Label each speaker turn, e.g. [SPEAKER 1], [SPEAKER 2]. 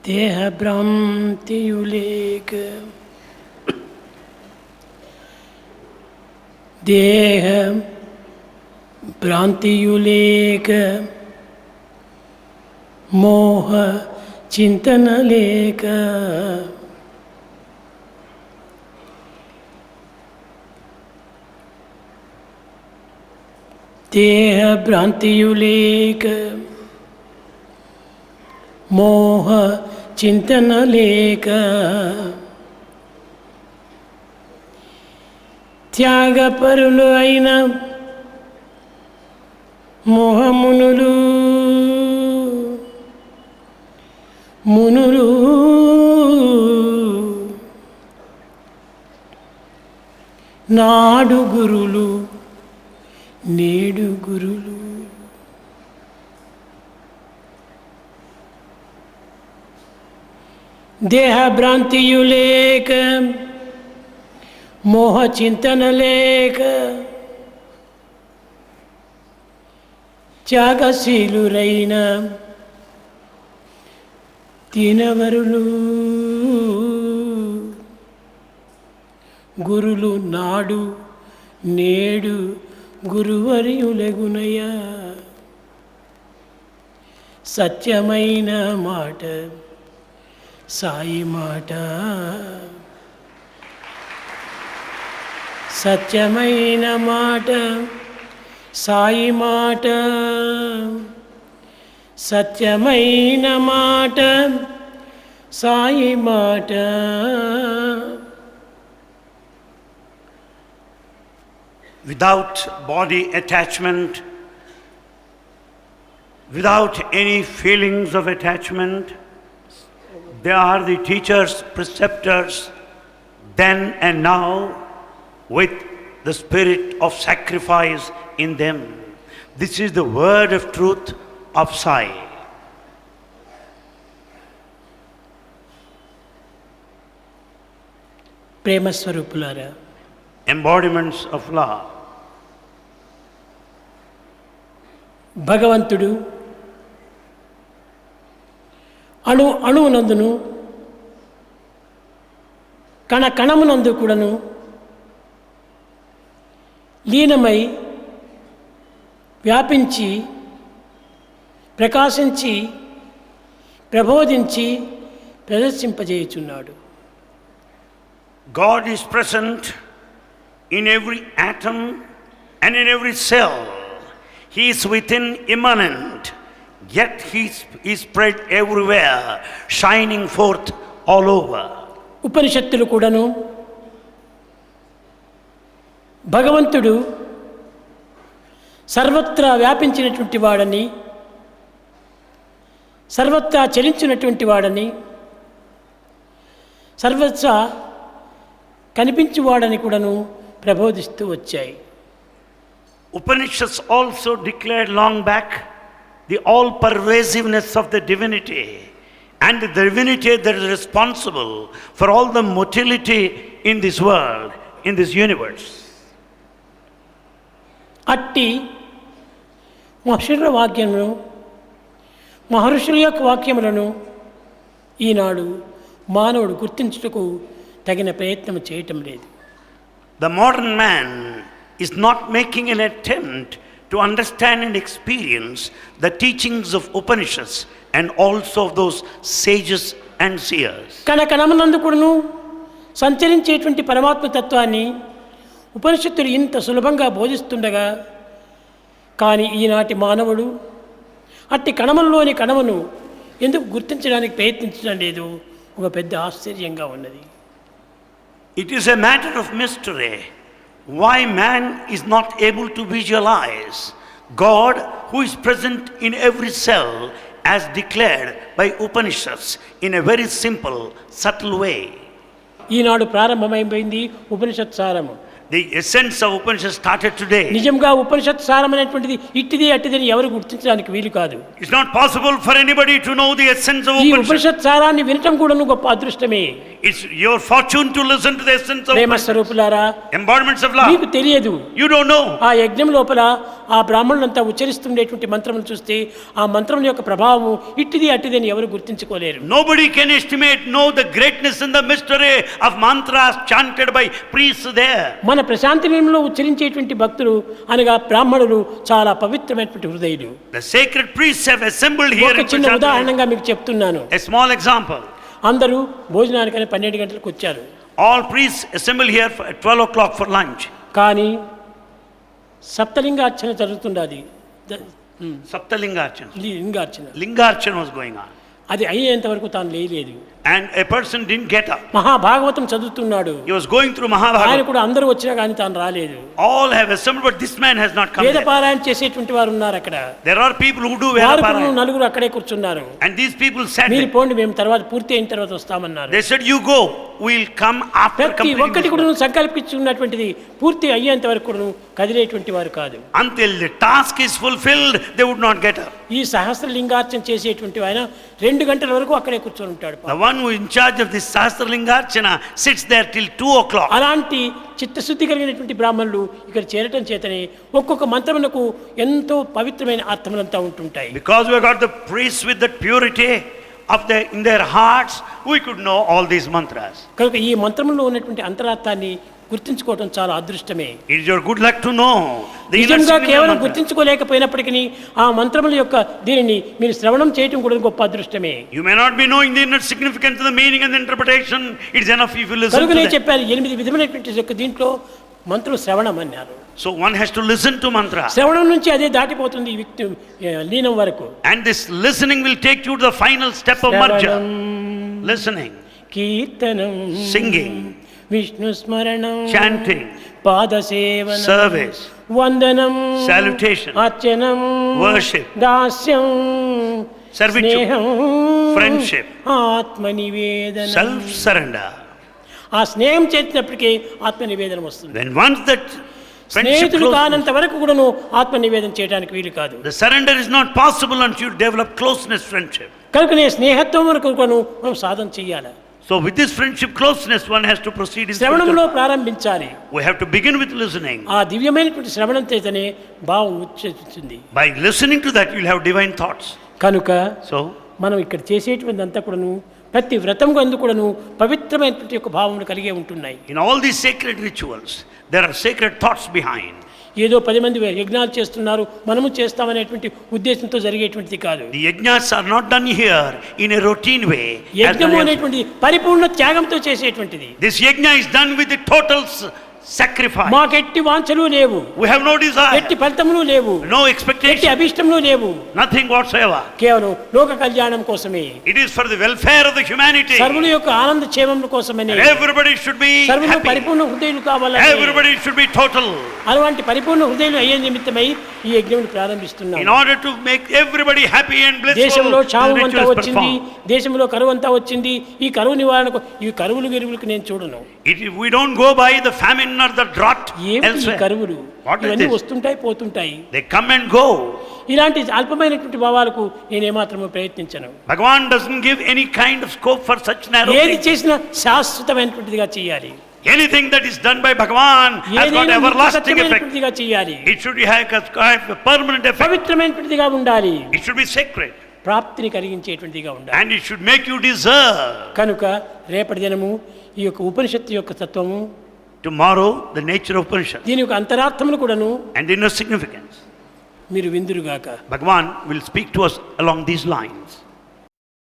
[SPEAKER 1] దేహ భ్రాంతియులేక దేహ భ్రాంతియులేక మోహ చింతన లేక దేహ భ్రాంతియులేక మోహ చింతన లేక త్యాగపరులు అయిన మోహమునులు మునులు నాడు గురులు నేడు గురులు దేహ భ్రాంతియు లేక మోహ చింతన లేక త్యాగశీలురైన దీనవరులు గురులు నాడు నేడు గురువర్యులగునయ. సత్యమైన మాట సాయి మాట, సత్యమైన మాట సాయి మాట, సత్యమైన మాట సాయి మాట.
[SPEAKER 2] Without body attachment, without any feelings of attachment, they are the teachers, preceptors, then and now, with the spirit of sacrifice in them. This is the word of truth of Sai.
[SPEAKER 1] ప్రేమ స్వరూపులారా,
[SPEAKER 2] Embodiments of love.
[SPEAKER 1] భగవంతుడు అణు అణువునందును కణ కణమునందు కూడాను లీనమై వ్యాపించి ప్రకాశించి ప్రబోధించి ప్రదర్శింపజేయుచున్నాడు.
[SPEAKER 2] God is present in every atom and in every cell. He is within, immanent, yet he is spread everywhere, shining forth all over.
[SPEAKER 1] ఉపనిషత్తులు కూడాను భగవంతుడు సర్వత్రా వ్యాపించినటువంటి వాడని, సర్వత్రా చలించినటువంటి వాడని, సర్వత్రా కనిపించువాడని కూడాను ప్రబోధిస్తూ వచ్చాయి.
[SPEAKER 2] Upanishads also declared long back the all-pervasiveness of the divinity and the divinity that is responsible for all the motility in this world, in this universe.
[SPEAKER 1] అట్టి మహర్షుల యొక్క వాక్యములను ఈనాడు మానవుడు గుర్తించుటకు తగిన ప్రయత్నం చేయటం లేదు.
[SPEAKER 2] The modern man is not making an attempt to understand and experience the teachings of Upanishads and also of those sages and seers.
[SPEAKER 1] కణకణమునందు కూడాను సంచరించేటువంటి పరమాత్మ తత్వాన్ని ఉపనిషత్తులు ఇంత సులభంగా బోధిస్తుండగా, కానీ ఈనాటి మానవుడు అట్టి కణములోని కణమును ఎందుకు గుర్తించడానికి ప్రయత్నించడం లేదు? ఒక పెద్ద ఆశ్చర్యంగా ఉన్నది.
[SPEAKER 2] It is a matter of mystery why man is not able to visualize God who is present in every cell as declared by Upanishads in a very simple, subtle way.
[SPEAKER 1] ఈనాడు ప్రారంభమైపోయింది ఉపనిషత్ సారము.
[SPEAKER 2] The essence of Upanishad started today.
[SPEAKER 1] నిజంగా ఉపనిషత్ సారం అనేటువంటిది ఇట్టిది అట్టిదని ఎవరు గుర్తించడానికి వీలు కాదు.
[SPEAKER 2] It's not possible for anybody to know the essence of
[SPEAKER 1] ఈ
[SPEAKER 2] Upanishad.
[SPEAKER 1] ఉపనిషత్ సారాన్ని వినటం కూడా గొప్ప అదృష్టమే.
[SPEAKER 2] It's your fortune to listen to the essence of
[SPEAKER 1] Prema
[SPEAKER 2] Upanishad.
[SPEAKER 1] స్వరూపులారా,
[SPEAKER 2] Embodiments of love.
[SPEAKER 1] మీకు తెలియదు.
[SPEAKER 2] You don't know.
[SPEAKER 1] ఆ యజ్ఞం లోపల ఆ బ్రాహ్మణులంతా ఉచ్చరిస్తుండేటువంటి మంత్రములు చూస్తే ఆ మంత్రం యొక్క ప్రభావం ఇట్టిది అట్టిది అని ఎవరు గుర్తించుకోలేరు.
[SPEAKER 2] Nobody can know the greatness and the mystery of mantras chanted by priests there.
[SPEAKER 1] మన ప్రశాంతి నిలయంలో ఉచ్చరించేటువంటి భక్తులు అనగా బ్రాహ్మణులు చాలా పవిత్రమైనటువంటి హృదయులు.
[SPEAKER 2] The sacred priests have assembled here.
[SPEAKER 1] ఒక చిన్న ఉదాహరణగా మీకు చెప్తున్నాను.
[SPEAKER 2] A small example.
[SPEAKER 1] అందరూ భోజనానికని 12 గంటలకు వచ్చారు.
[SPEAKER 2] All priests assemble here at 12 o'clock for lunch.
[SPEAKER 1] కానీ సప్తలింగార్చన జరుగుతుండది.
[SPEAKER 2] Saptalingarchana.
[SPEAKER 1] లింగార్చన
[SPEAKER 2] was going on.
[SPEAKER 1] అది అయ్యేంత వరకు తాను లేలేదు.
[SPEAKER 2] And a person didn't get up.
[SPEAKER 1] Mahabhagavatam చదువుతున్నాడు.
[SPEAKER 2] He was going through
[SPEAKER 1] ఆయన
[SPEAKER 2] Mahabharata.
[SPEAKER 1] కూడా అందరూ వచ్చినా కానీ తాను రాలేదు.
[SPEAKER 2] All have assembled, but this man has not come
[SPEAKER 1] వేద
[SPEAKER 2] yet.
[SPEAKER 1] పారాయణ చేసేటువంటి వారు ఉన్నారు అక్కడ.
[SPEAKER 2] There are people who do
[SPEAKER 1] వారు కూడా
[SPEAKER 2] Veda
[SPEAKER 1] నలుగురు అక్కడే కూర్చున్నారు.
[SPEAKER 2] and these people sat
[SPEAKER 1] మీరు
[SPEAKER 2] there.
[SPEAKER 1] పోండి, మేము తర్వాత పూర్తి అయిన తర్వాత వస్తామన్నారు.
[SPEAKER 2] They said, you go, we'll come after
[SPEAKER 1] ప్రతి
[SPEAKER 2] completing
[SPEAKER 1] ఒక్కటి
[SPEAKER 2] this
[SPEAKER 1] కూడా
[SPEAKER 2] work.
[SPEAKER 1] సంకల్పించుకున్నటువంటిది పూర్తి అయ్యేంత వరకు కూడా కదిలేటువంటి వారు కాదు.
[SPEAKER 2] Until the task is fulfilled, they would not get up.
[SPEAKER 1] ఈ సహస్రలింగార్చన చేసేటువంటి ఆయన 2 గంటల వరకు అక్కడే కూర్చొని ఉంటాడు.
[SPEAKER 2] The one who is in charge of this Sahasralingarchana sits there till 2 o'clock.
[SPEAKER 1] అలాంటి చిత్తశుద్ధి కలిగినటువంటి బ్రాహ్మణులు ఇక్కడ చేరటం చేతనే ఒక్కొక్క మంత్రమునకు ఎంతో పవిత్రమైన అర్థములంతా ఉంటుంటాయి.
[SPEAKER 2] Because we have got the priests with that purity in their hearts, we could know all these mantras.
[SPEAKER 1] కనుక ఈ మంత్రములో ఉన్నటువంటి అంతరార్థాన్ని గుర్తించుకోవడం చాలా అదృష్టమే.
[SPEAKER 2] It is your good luck to know the inner
[SPEAKER 1] నిజంగా
[SPEAKER 2] significance
[SPEAKER 1] కేవలం
[SPEAKER 2] of mantra.
[SPEAKER 1] గుర్తించుకోలేకపోయినప్పటికీ ఆ మంత్రముల యొక్క దీనిని మీరు శ్రవణం చేయటం కూడా గొప్ప అదృష్టమే.
[SPEAKER 2] You may not be knowing the inner significance of the meaning and the interpretation. It is enough if you listen
[SPEAKER 1] కనుక
[SPEAKER 2] to
[SPEAKER 1] నేను
[SPEAKER 2] them.
[SPEAKER 1] చెప్పాను 8 విధమైనటువంటి యొక్క దీంట్లో మంత్రం శ్రవణం అన్నారు.
[SPEAKER 2] So one has to listen to mantra.
[SPEAKER 1] శ్రవణం నుంచి అదే దాటిపోతుంది ఈ వ్యక్తి లీనం వరకు.
[SPEAKER 2] And this listening will take you to the final step of marja. Listening,
[SPEAKER 1] కీర్తనం,
[SPEAKER 2] singing,
[SPEAKER 1] విష్ణు స్మరణం,
[SPEAKER 2] chanting,
[SPEAKER 1] పాదసేవనం,
[SPEAKER 2] service,
[SPEAKER 1] వందనం,
[SPEAKER 2] salutation,
[SPEAKER 1] అర్చనం,
[SPEAKER 2] worship,
[SPEAKER 1] దాస్యం,
[SPEAKER 2] servitude,
[SPEAKER 1] స్నేహం,
[SPEAKER 2] friendship,
[SPEAKER 1] ఆత్మనివేదనం.
[SPEAKER 2] self-surrender.
[SPEAKER 1] ఆ స్నేహం చేసినప్పటికీ ఆత్మనివేదనం వస్తుంది.
[SPEAKER 2] When once that friendship
[SPEAKER 1] స్నేహితుడు
[SPEAKER 2] closeness,
[SPEAKER 1] కానంత వరకు కూడాను ఆత్మనివేదన చేయడానికి వీలు కాదు.
[SPEAKER 2] the surrender is not possible until you develop closeness friendship.
[SPEAKER 1] కనుక నేను స్నేహత్వం వరకు కూడాను మనం సాధన చేయాలి.
[SPEAKER 2] So with this friendship closeness, one has to proceed in
[SPEAKER 1] శ్రవణంలో
[SPEAKER 2] spiritual.
[SPEAKER 1] ప్రారంభించాలి.
[SPEAKER 2] We have to begin with listening.
[SPEAKER 1] ఆ దివ్యమైనటువంటి శ్రవణం చేతనే భావం వచ్చేస్తుంది.
[SPEAKER 2] By listening to that, you'll have divine thoughts.
[SPEAKER 1] కనుక
[SPEAKER 2] So,
[SPEAKER 1] మనం ఇక్కడ చేసేటువంటి అంతా కూడాను ప్రతి వ్రతం అందు కూడాను పవిత్రమైనటువంటి యొక్క భావములు కలిగే ఉంటున్నాయి.
[SPEAKER 2] in all these sacred rituals, there are sacred thoughts behind.
[SPEAKER 1] ఏదో 10 మంది యజ్ఞాలు చేస్తున్నారు మనము చేస్తామనేటువంటి ఉద్దేశంతో జరిగేటువంటిది కాదు.
[SPEAKER 2] The yajnas are not done here in a routine way. as
[SPEAKER 1] యజ్ఞము
[SPEAKER 2] done elsewhere.
[SPEAKER 1] అనేటువంటి పరిపూర్ణ త్యాగంతో చేసేటువంటిది.
[SPEAKER 2] This yajna is done with the total sacrifice.
[SPEAKER 1] మాకెట్టి వాంఛలు లేవు,
[SPEAKER 2] We have no desire,
[SPEAKER 1] ఎట్టి ఫలితములు లేవు,
[SPEAKER 2] no
[SPEAKER 1] ఎట్టి
[SPEAKER 2] expectation,
[SPEAKER 1] అభిష్టములు లేవు.
[SPEAKER 2] nothing whatsoever.
[SPEAKER 1] కేవలం లోక కళ్యాణం కోసమే,
[SPEAKER 2] It is for the welfare of the humanity.
[SPEAKER 1] సర్వుల యొక్క ఆనంద క్షేమముల కోసమని,
[SPEAKER 2] And everybody should be
[SPEAKER 1] సర్వులు
[SPEAKER 2] happy.
[SPEAKER 1] పరిపూర్ణ హృదయులు కావాలని,
[SPEAKER 2] Everybody should be total.
[SPEAKER 1] అలాంటి పరిపూర్ణ హృదయులు అయ్యే నిమిత్తమై ఈ యజ్ఞమును ప్రారంభిస్తున్నాం.
[SPEAKER 2] In order to make everybody happy and blissful,
[SPEAKER 1] దేశంలో
[SPEAKER 2] the
[SPEAKER 1] క్షామం అంతా
[SPEAKER 2] rituals
[SPEAKER 1] వచ్చింది,
[SPEAKER 2] performed.
[SPEAKER 1] దేశంలో కరువు అంతా వచ్చింది. ఈ కరువు నివారణకు ఈ కరువులు గిరువులకు నేను చూడను.
[SPEAKER 2] We don't go by the famine or the drought
[SPEAKER 1] ఏమిటి ఈ
[SPEAKER 2] elsewhere.
[SPEAKER 1] కరువులు?
[SPEAKER 2] What is
[SPEAKER 1] ఇవన్నీ
[SPEAKER 2] this?
[SPEAKER 1] వస్తుంటాయి పోతుంటాయి.
[SPEAKER 2] They come and go.
[SPEAKER 1] ఇలాంటి అల్పమైనటువంటి భావాలకు నేనేమాత్రము ప్రయత్నించను.
[SPEAKER 2] Bhagavan doesn't give any kind of scope for such narrow
[SPEAKER 1] ఏది
[SPEAKER 2] things.
[SPEAKER 1] చేసినా శాశ్వతమైనటువంటిదిగా చేయాలి.
[SPEAKER 2] Anything that is done by Bhagavan has got
[SPEAKER 1] ఏదైనా
[SPEAKER 2] everlasting effect.
[SPEAKER 1] సత్యమైనటువంటిదిగా చేయాలి.
[SPEAKER 2] It should have a permanent effect.
[SPEAKER 1] పవిత్రమైనటువంటిదిగా ఉండాలి.
[SPEAKER 2] It should be sacred.
[SPEAKER 1] ప్రాప్తిని కలిగించేటువంటిదిగా ఉండాలి.
[SPEAKER 2] And it should make you deserve.
[SPEAKER 1] కనుక రేపటి దినము ఈ యొక్క ఉపనిషత్తు యొక్క తత్వము,
[SPEAKER 2] Tomorrow, the nature of Upanishad
[SPEAKER 1] దీని యొక్క అంతరార్థమును కూడాను
[SPEAKER 2] and the inner significance.
[SPEAKER 1] మీరు విందురుగాక.
[SPEAKER 2] Bhagavan will speak to us along these lines.